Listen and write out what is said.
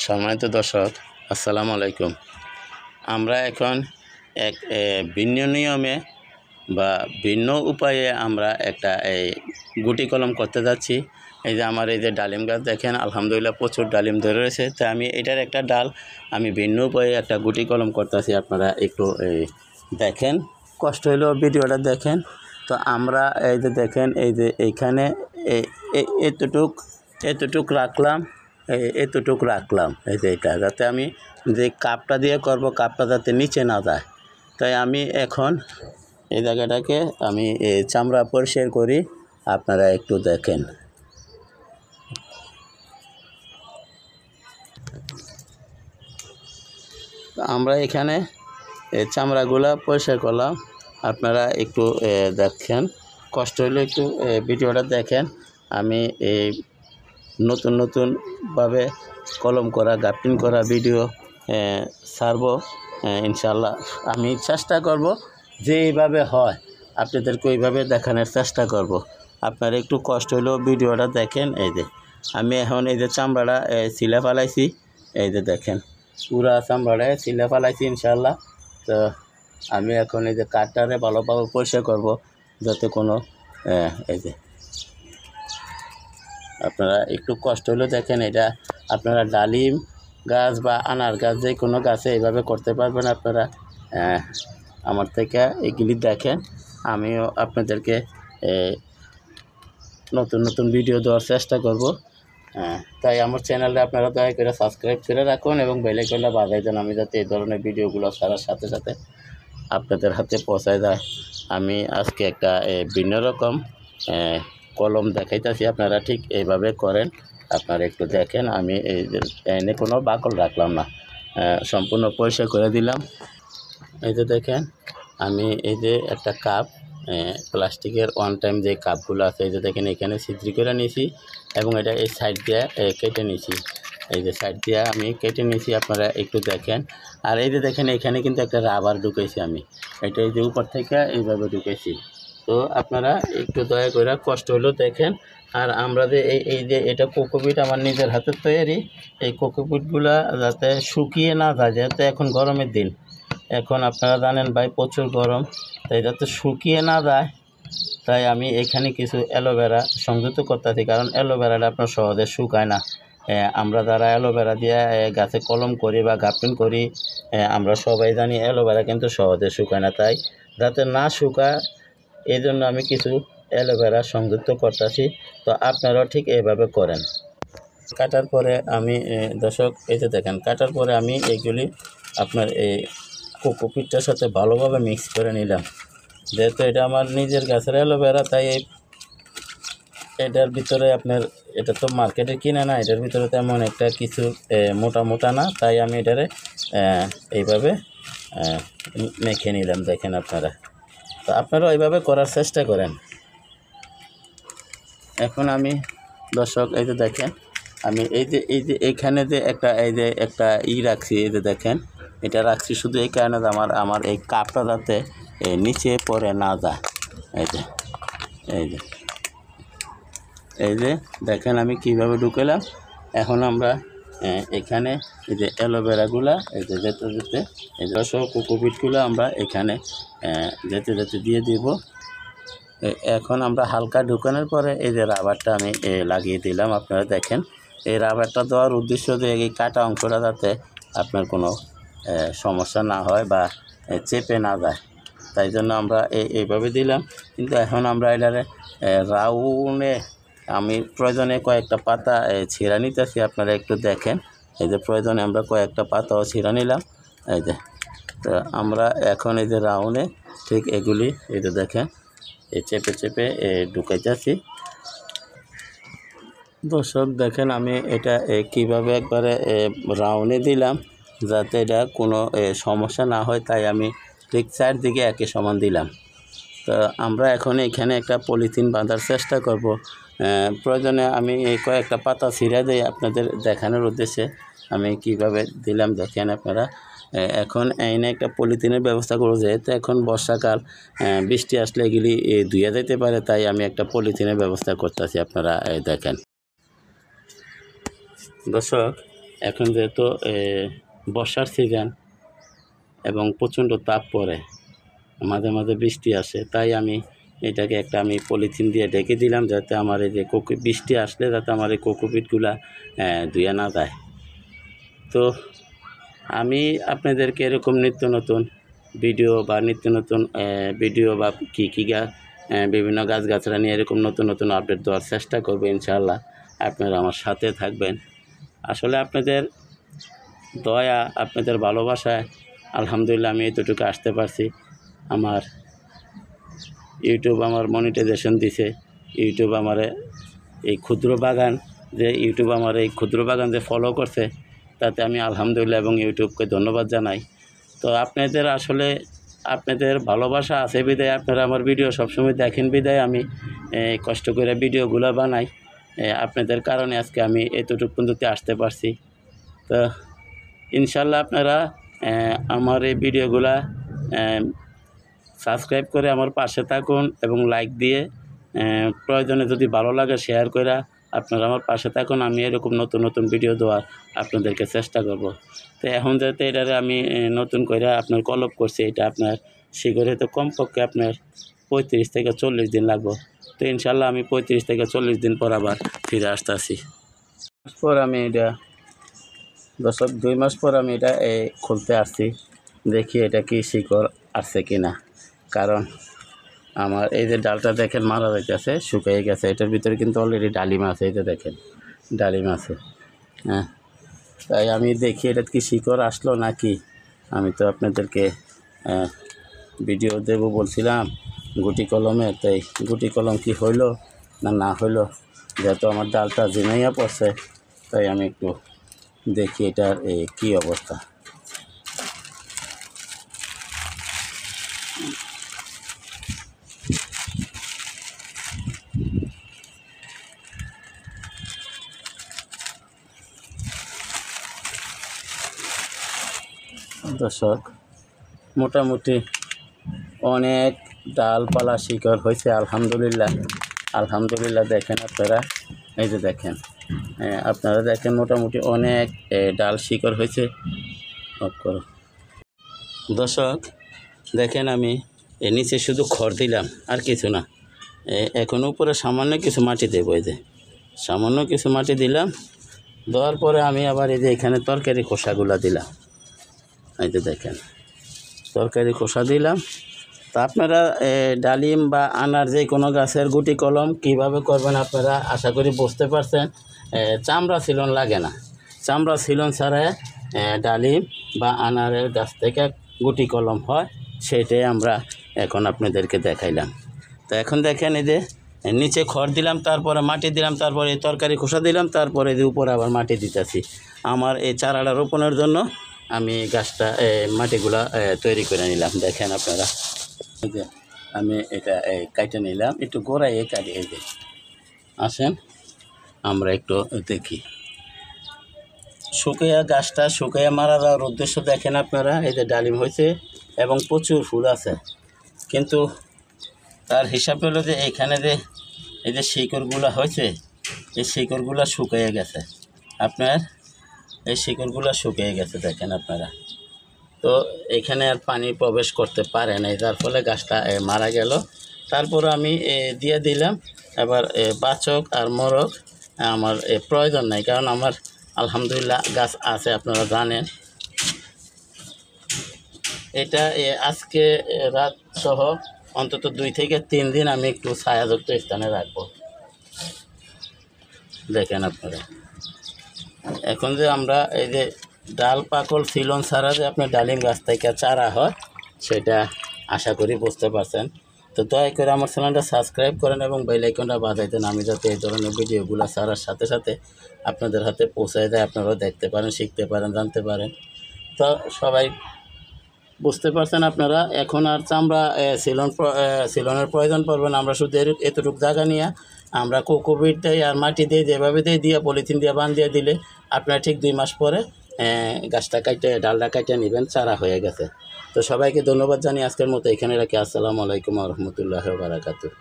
সম্মানিত দর্শক, আসসালামু আলাইকুম। আমরা এখন এক ভিন্ন নিয়মে বা ভিন্ন উপায়ে আমরা একটা গুটি কলম করতে যাচ্ছি। এই যে আমার এই যে ডালিম গাছ দেখেন, আলহামদুলিল্লাহ প্রচুর ডালিম ধরে রয়েছে। তো আমি এটার একটা ডাল আমি ভিন্ন উপায়ে একটা গুটি কলম করতেছি। আপনারা একটু দেখেন, কষ্ট হলেও ভিডিওটা দেখেন। তো আমরা এই যে দেখেন, এই যে এইখানে এতটুক রাখলাম, এই যে এটা, যাতে আমি যে কাপটা দিয়ে করব কাপটা যাতে নিচে না যায়। তাই আমি এখন এই জায়গাটাকে আমি চামড়া পরিষ্কার করি, আপনারা একটু দেখেন। আমরা এখানে চামড়াগুলা পরিষ্কার করলাম, আপনারা একটু দেখেন, কষ্ট হলে একটু ভিডিওটা দেখেন। আমি এই নতুনভাবে কলম করা গার্ফিং করা ভিডিও ছাড়ব ইনশাল্লাহ। আমি চেষ্টা করব যে এইভাবে হয় আপনাদেরকে ওইভাবে দেখানোর চেষ্টা করব। আপনারা একটু কষ্ট হলেও ভিডিওটা দেখেন। এই যে আমি এখন এই যে চামড়াটা ছিলে ফেলাইছি, এই যে দেখেন পুরা চামড়াটা ছিলে ফেলাইছি ইনশাল্লাহ। তো আমি এখন এই যে কাঠটারে ভালোভাবে পরিষ্কার করব, যাতে কোনো এই যে আপনারা একটু কষ্ট হলেও দেখেন। এটা আপনারা ডালিম গাছ বা আনার গাছ যে কোনো গাছে এইভাবে করতে পারবেন। আপনারা আমার থেকে এগুলি দেখেন, আমিও আপনাদেরকে নতুন ভিডিও দেওয়ার চেষ্টা করব। তাই আমার চ্যানেলে আপনারা দয়া করে সাবস্ক্রাইব করে রাখুন এবং বেল আইকনটা বাজাই দেন, আমি যাতে এই ধরনের ভিডিওগুলো ছাড়ার সাথে সাথে আপনাদের হাতে পৌঁছায় যায়। আমি আজকে একটা ভিন্ন রকম কলম দেখাইতেছি, আপনারা ঠিক এইভাবে করেন। আপনারা একটু দেখেন, আমি এনে কোনো বাকল রাখলাম না, সম্পূর্ণ পরিষ্কার করে দিলাম। এই যে দেখেন, আমি এই যে একটা কাপ প্লাস্টিকের ওয়ান টাইম যে কাপগুলো আছে, এই যে দেখেন এখানে ছিদ্রি করে নিয়েছি এবং এটা এই সাইড দিয়ে কেটে নিয়েছি। এই যে সাইড দিয়ে আমি কেটে নিয়েছি, আপনারা একটু দেখেন। আর এই যে দেখেন এখানে কিন্তু একটা রাবার ঢুকেছি আমি, এটা এই যে উপর থেকে এইভাবে ঢুকেছি। তো আপনারা একটু দয়া করে কষ্ট হলেও দেখেন। আর আমরা যে এই যে এটা কোকোপিট আমার নিজের হাতের তৈরি, এই কোকোপিটগুলা যাতে শুকিয়ে না যায়, যেহেতু এখন গরমের দিন, এখন আপনারা জানেন ভাই প্রচুর গরম, তাই যাতে শুকিয়ে না যায় তাই আমি এখানে কিছু অ্যালোভেরা সংযুক্ত করতেছি। কারণ অ্যালোভেরাটা আপনার সহজে শুকায় না। আমরা যারা অ্যালোভেরা দিয়ে গাছে কলম করি বা গার্ফিং করি, আমরা সবাই জানি অ্যালোভেরা কিন্তু সহজে শুকায় না। তাই যাতে না শুকায় এই জন্য আমি কিছু অ্যালোভেরা সংযুক্ত করতেছি। তো আপনারাও ঠিক এইভাবে করেন। কাটার পরে আমি দর্শক এই যে দেখেন, কাটার পরে আমি এইগুলি আপনার এই কোকোপিটটার সাথে ভালোভাবে মিক্স করে নিলাম। যেহেতু এটা আমার নিজের গাছের অ্যালোভেরা, তাই এটার ভিতরে আপনার এটা তো মার্কেটে কিনে না, এটার ভিতরে তেমন একটা কিছু মোটা না, তাই আমি এটারে এইভাবে মেখে নিলাম। দেখেন আপনারা, তো আপনারাও এইভাবে করার চেষ্টা করেন। এখন আমি দর্শক এই যে দেখেন, আমি এই যে এইখানে যে একটা রাখছি, এই যে দেখেন এটা রাখছি শুধু এই কারণে যে আমার এই কাপটা যাতে নিচে পড়ে না যায়। এই যে দেখেন আমি কিভাবে ঢুকেলাম। এখন আমরা এখানে এই যে অ্যালোভেরাগুলা এই যে যেতে এই যে সব কোকোপিটগুলো আমরা এখানে যেতে দিয়ে দিব। এখন আমরা হালকা ঢুকানোর পরে এই যে রাবারটা আমি লাগিয়ে দিলাম। আপনারা দেখেন, এই রাবারটা দেওয়ার উদ্দেশ্য যে এই কাটা অংশটা যাতে আপনার কোনো সমস্যা না হয় বা চেপে না যায়, তাই জন্য আমরা এইভাবে দিলাম। কিন্তু এখন আমরা এটারে রাউন্ডে আমি প্রয়োজনে কয়েকটা পাতা ছিঁড়া নিতেছি, আপনারা একটু দেখেন। এই যে প্রয়োজনে আমরা কয়েকটা পাতাও ছিঁড়া নিলাম। এই যে তো আমরা এখন এই যে রাউন্ডে ঠিক এগুলি এই যে দেখেন চেপে ঢুকাইতেছি। দর্শক দেখেন আমি এটা কিভাবে একবারে রাউন্ডে দিলাম যাতে এটা কোনো সমস্যা না হয়, তাই আমি ঠিক চারদিকে একই সমান দিলাম। তো আমরা এখন এখানে একটা পলিথিন বাঁধার চেষ্টা করব। প্রয়োজনে আমি কয়েকটা পাতা ছিঁড়ে দিই আপনাদের দেখানোর উদ্দেশ্যে আমি কিভাবে দিলাম। দেখেন আপনারা, এখন এনে একটা পলিথিনের ব্যবস্থা করব। যেহেতু এখন বর্ষাকাল, বৃষ্টি আসলে এগুলি ধুয়ে যেতে পারে, তাই আমি একটা পলিথিনের ব্যবস্থা করতেছি। আপনারা দেখেন দর্শক, এখন যেহেতু বর্ষার সিজন এবং প্রচণ্ড তাপ পড়ে, মাঝে মাঝে বৃষ্টি আসে, তাই আমি এটাকে একটা পলিথিন দিয়ে ঢেকে দিলাম, যাতে আমার এই যে বৃষ্টি আসলে যাতে আমার এই কোকোপিটগুলা ধুয়ে না যায়। তো আমি আপনাদেরকে এরকম নিত্য নতুন ভিডিও বা বিভিন্ন গাছগাছড়া নিয়ে এরকম নতুন নতুন আপডেট দেওয়ার চেষ্টা করবো ইনশাআল্লাহ। আপনারা আমার সাথে থাকবেন। আসলে আপনাদের দয়া, আপনাদের ভালোবাসায় আলহামদুলিল্লাহ আমি এতটুকু আসতে পারছি। আমার ইউটিউব আমার মনিটাইজেশন দিছে। ইউটিউব আমার এই ক্ষুদ্র বাগান যে ফলো করছে, তাতে আমি আলহামদুলিল্লাহ এবং ইউটিউবকে ধন্যবাদ জানাই। তো আপনাদের ভালোবাসা আছে বিদায় আপনারা আমার ভিডিও সবসময় দেখেন বিদায় আমি কষ্ট করে ভিডিওগুলো বানাই। আপনাদের কারণে আজকে আমি এতটুকু পর্যন্ত আসতে পারছি। তো ইনশাল্লাহ আপনারা আমার এই ভিডিওগুলা সাবস্ক্রাইব করে আমার পাশে থাকুন এবং লাইক দিয়ে প্রয়োজনে যদি ভালো লাগে শেয়ার করে আপনারা আমার পাশে থাকুন। আমি এরকম নতুন নতুন ভিডিও দেওয়ার আপনাদেরকে চেষ্টা করব। তো এখন যাতে এটারে আমি নতুন করে আপনার কলপ করছি, এটা আপনার শিকড়ে তো কমপক্ষে আপনার 35 থেকে 40 দিন লাগবে। তো ইনশাল্লাহ আমি 35 থেকে 40 দিন পর আবার ফিরে আসতেছি। আমি এটা দর্শক 2 মাস পর আমি এটা খুলতে আসছি, দেখি এটা কি শিকড় আসছে কি না। কারণ আমার এই যে ডালটা দেখেন মারা যাইতেছে, শুকিয়ে গেছে। এটার ভিতরে কিন্তু অলরেডি ডালিম আছে, এই যে দেখেন ডালিম আছে। হ্যাঁ, তাই আমি দেখি এটা কি শিকড় আসলো নাকি। আমি তো আপনাদেরকে ভিডিও দেব বলছিলাম গুটি কলমের, তাই গুটি কলম কি হইলো না হইলো, যেহেতু আমার ডালটা ঝিমাইয়া পড়ছে, তাই আমি একটু দেখি এটার কি অবস্থা। দর্শক মোটামুটি অনেক ডালপালা শিকড় হয়েছে আলহামদুলিল্লাহ। দেখেন আপনারা, এই যে দেখেন, আপনারা দেখেন মোটামুটি অনেক ডাল শিকড় হয়েছে। অফ করো। দর্শক দেখেন আমি নিচে শুধু খড় দিলাম আর কিছু না। এখন উপরে সামান্য কিছু মাটি দেব, এই যে সামান্য কিছু মাটি দিলাম। দেওয়ার পরে আমি আবার এই যে এখানে তরকারি খোসাগুলো দিলাম, এই যে দেখেন তরকারি খোসা দিলাম। তো আপনারা ডালিম বা আনার যে কোনো গাছের গুটি কলম কিভাবে করবেন আপনারা আশা করি বুঝতে পারছেন। চামড়া ছিলন লাগে না, চামড়া ছিলন ছাড়া ডালিম বা আনারের গাছ থেকে গুটি কলম হয়, সেটাই আমরা এখন আপনাদেরকে দেখাইলাম। তো এখন দেখেন এই যে নিচে খড় দিলাম, তারপরে মাটি দিলাম, তারপরে তরকারি খোসা দিলাম, তারপরে যে উপরে আবার মাটি দিতেছি। আমার এই চারাটা রোপণের জন্য আমি গাছটা মাটিগুলা তৈরি করে নিলাম। দেখেন আপনারা, এই যে আমি এটা কাটে নিলাম, একটু গোড়ায় কাটি। এই যে আসেন আমরা একটু দেখি গাছটা শুকিয়ে মারা যাওয়ার উদ্দেশ্য দেখেন আপনারা। এই যে ডালিম হয়েছে এবং প্রচুর ফুল আছে, কিন্তু তার হিসাব হলো যে এখানে যে এই যে শিকড়গুলো হয়েছে, এই শিকড়গুলো শুকিয়ে গেছে। আপনার এই শিকড়গুলো শুকিয়ে গেছে দেখেন আপনারা। তো এখানে আর পানি প্রবেশ করতে পারে না, যার ফলে গাছটা মারা গেল। তারপর আমি দিয়ে দিলাম। এবার বাচক আর মরক আমার প্রয়োজন নাই, কারণ আমার আলহামদুলিল্লাহ গাছ আছে, আপনারা জানেন। এটা আজকে রাত সহ অন্তত 2 থেকে 3 দিন আমি একটু ছায়াযুক্ত স্থানে রাখবো। দেখেন আপনারা, এখন যে আমরা এই যে ডাল পাকল ছিলন ছাড়া যে আপনার ডালিম গাছ থেকে চারা হয়, সেটা আশা করি বুঝতে পারছেন। তো দয়া করে আমার চ্যানেলটা সাবস্ক্রাইব করেন এবং বেল আইকনটা বাজাই দেন, আমি যাতে এই ধরনের ভিডিওগুলো ছাড়ার সাথে সাথে আপনাদের হাতে পৌঁছায় দেয়, আপনারাও দেখতে পারেন, শিখতে পারেন, জানতে পারেন। তো সবাই বুঝতে পারছেন আপনারা। এখন আর চামড়া সিলনের প্রয়োজন পড়বে না। আমরা শুধু এতটুকু জায়গা নিয়ে আমরা কোকোপিট দেই আর মাটি দিয়ে যেভাবে দিয়ে পলিথিন দিয়ে বাঁধিয়ে দিলে আপনারা ঠিক 2 মাস পরে গাছটা ডালটা কাটে নেবেন, চারা হয়ে গেছে। তো সবাইকে ধন্যবাদ জানিয়ে আজকের মতো এখানে রাখি। আসসালামু আলাইকুম ওয়া রাহমাতুল্লাহি ওয়া বারাকাতুহু।